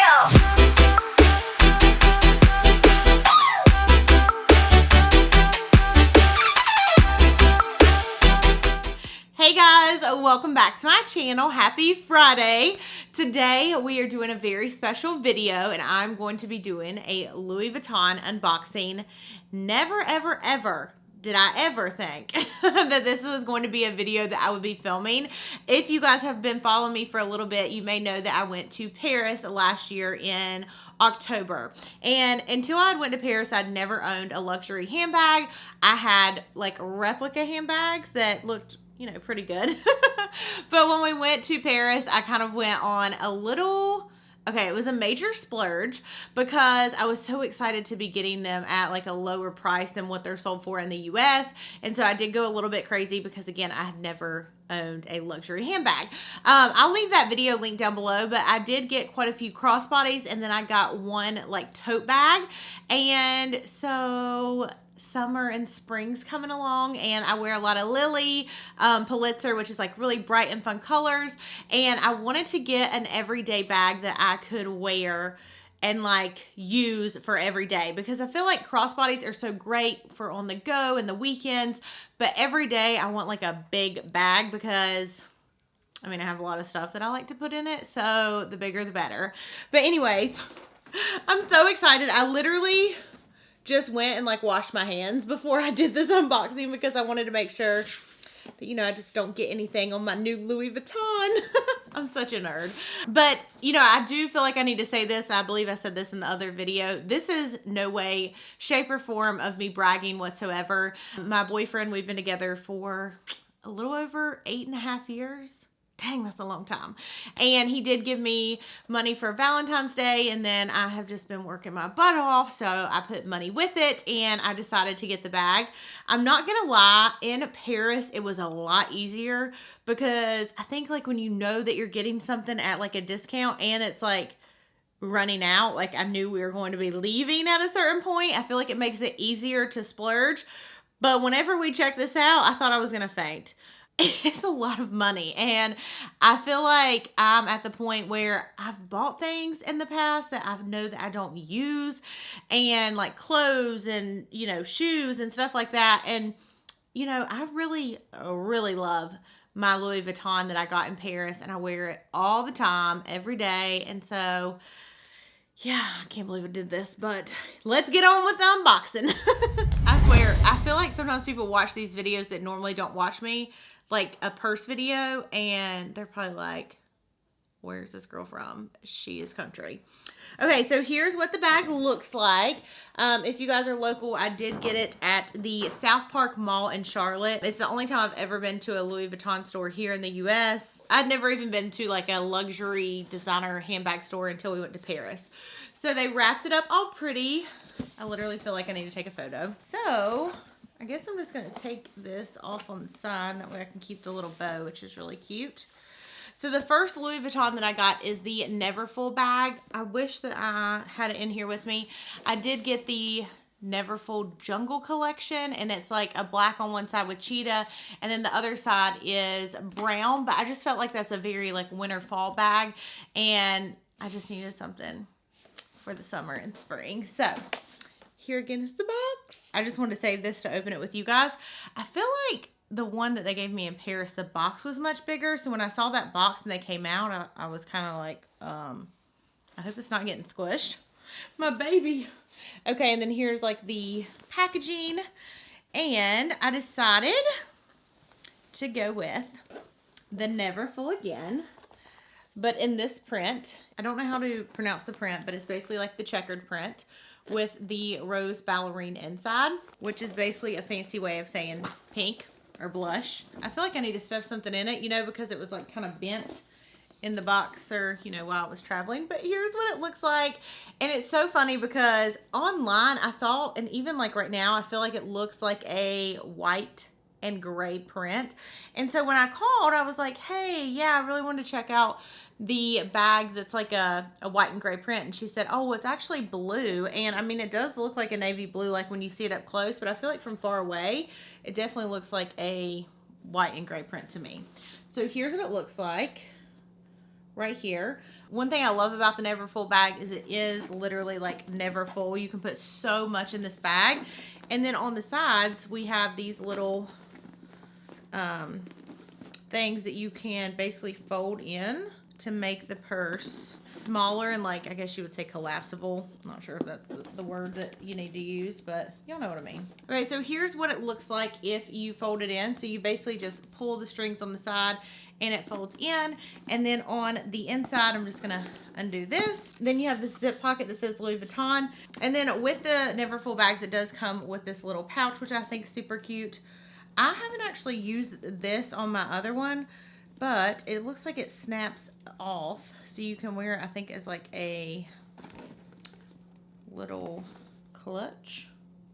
Hey guys, welcome back to my channel. Happy Friday. Today we are doing a very special video and I'm going to be doing a Louis Vuitton unboxing. Never ever ever did I ever think that this was going to be a video that I would be filming. If you guys have been following me for a little bit, you may know that I went to Paris last year in October. And until I went to Paris, I'd never owned a luxury handbag. I had like replica handbags that looked, you know, pretty good. But when we went to Paris, I kind of went on a little, it was a major splurge because I was so excited to be getting them at like a lower price than what they're sold for in the US. And so I did go a little bit crazy because again, I had never owned a luxury handbag. I'll leave that video linked down below, but I did get quite a few crossbodies and then I got one like tote bag. And so summer and spring's coming along and I wear a lot of Lily Pulitzer, which is like really bright and fun colors, and I wanted to get an everyday bag that I could wear and like use for every day because I feel like crossbodies are so great for on the go and the weekends, but every day I want like a big bag because I mean I have a lot of stuff that I like to put in it, so the bigger the better. But anyways, I'm so excited. I literally just went and like washed my hands before I did this unboxing because I wanted to make sure that, you know, I just don't get anything on my new Louis Vuitton. I'm such a nerd. But, you know, I do feel like I need to say this. I believe I said this in the other video. This is no way, shape, or form of me bragging whatsoever. My boyfriend, we've been together for a little over 8.5 years. Dang, that's a long time. And he did give me money for Valentine's Day, and then I have just been working my butt off, so I put money with it, and I decided to get the bag. I'm not gonna lie, in Paris, it was a lot easier because I think like when you know that you're getting something at like a discount and it's like running out, like I knew we were going to be leaving at a certain point, I feel like it makes it easier to splurge. But whenever we checked this out, I thought I was gonna faint. It's a lot of money, and I feel like I'm at the point where I've bought things in the past that I know that I don't use, and like clothes and, you know, shoes and stuff like that. And, you know, I really love my Louis Vuitton that I got in Paris, and I wear it all the time, every day. And so, yeah, I can't believe I did this, but let's get on with the unboxing. I swear, I feel like sometimes people watch these videos that normally don't watch me, like a purse video, and they're probably like, where's this girl from? She is country. Okay, so here's what the bag looks like. If you guys are local, I did get it at the South Park Mall in Charlotte. It's the only time I've ever been to a Louis Vuitton store here in the US. I'd never even been to like a luxury designer handbag store until we went to Paris. So they wrapped it up all pretty. I literally feel like I need to take a photo. So I guess I'm just going to take this off on the side. That way I can keep the little bow, which is really cute. So the first Louis Vuitton that I got is the Neverfull bag. I wish that I had it in here with me. I did get the Neverfull Jungle Collection, and it's like a black on one side with cheetah, and then the other side is brown. But I just felt like that's a very like winter fall bag, and I just needed something for the summer and spring. So here again is the box. I just wanted to save this to open it with you guys. I feel like the one that they gave me in Paris, the box was much bigger. So when I saw that box and they came out, I was kind of like, I hope it's not getting squished. My baby. Okay, and then here's like the packaging. And I decided to go with the Neverfull again, but in this print. I don't know how to pronounce the print, but it's basically like the checkered print with the rose ballerine inside, which is basically a fancy way of saying pink or blush. I feel like I need to stuff something in it, you know, because it was like kind of bent in the box, or, you know, while I was traveling. But here's what it looks like. And it's so funny because online I thought, and even like right now, I feel like it looks like a white and gray print. And so when I called, I was like, hey, yeah, I really wanted to check out the bag that's like a white and gray print. And she said, oh, it's actually blue. And I mean, it does look like a navy blue like when you see it up close, but I feel like from far away it definitely looks like a white and gray print to me. So here's what it looks like right here. One thing I love about the never full bag is it is literally like never full. You can put so much in this bag. And then on the sides, we have these little things that you can basically fold in to make the purse smaller and, like, I guess you would say collapsible. I'm not sure if that's the word that you need to use, but y'all know what I mean. Okay, so here's what it looks like if you fold it in. So you basically just pull the strings on the side and it folds in. And then on the inside, I'm just gonna undo this. Then you have this zip pocket that says Louis Vuitton. And then with the never full bags, it does come with this little pouch, which I think is super cute. I haven't actually used this on my other one, but it looks like it snaps off, so you can wear it, I think, as like a little clutch.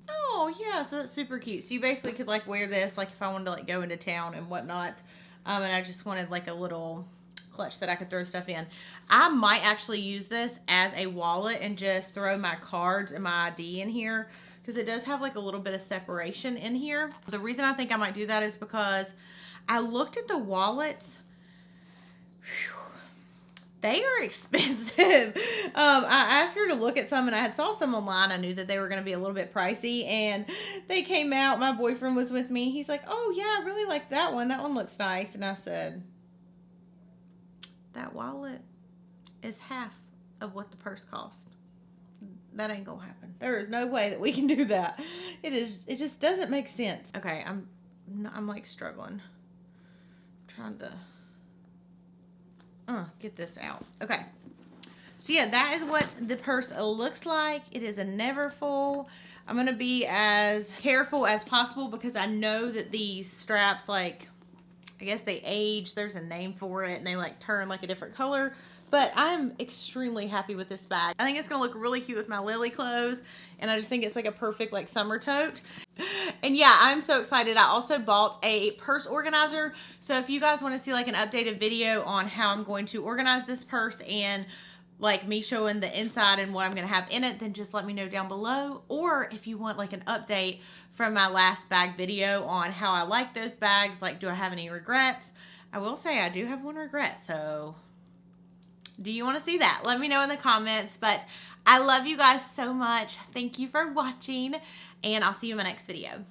Oh yeah, so that's super cute. So you basically could like wear this like if I wanted to like go into town and whatnot, and I just wanted like a little clutch that I could throw stuff in. I might actually use this as a wallet and just throw my cards and my ID in here, because it does have like a little bit of separation in here. The reason I think I might do that is because I looked at the wallets. Whew, they are expensive. I asked her to look at some, and I had saw some online. I knew that they were going to be a little bit pricey, and they came out. My boyfriend was with me. He's like, oh yeah, I really like that one. That one looks nice. And I said, that wallet is half of what the purse cost. That ain't gonna happen. There is no way that we can do that. It just doesn't make sense. Okay, I'm like struggling. Trying to get this out. Okay. So yeah, that is what the purse looks like. It is a never full. I'm gonna be as careful as possible because I know that these straps, like, I guess they age. There's a name for it, and they like turn like a different color. But I'm extremely happy with this bag. I think it's gonna look really cute with my Lily clothes, and I just think it's like a perfect like summer tote. And yeah, I'm so excited. I also bought a purse organizer. So if you guys want to see like an updated video on how I'm going to organize this purse and like me showing the inside and what I'm gonna have in it, then just let me know down below. Or if you want like an update from my last bag video on how I like those bags, like do I have any regrets? I will say I do have one regret, so do you want to see that? Let me know in the comments. But I love you guys so much. Thank you for watching, and I'll see you in my next video.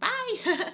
Bye.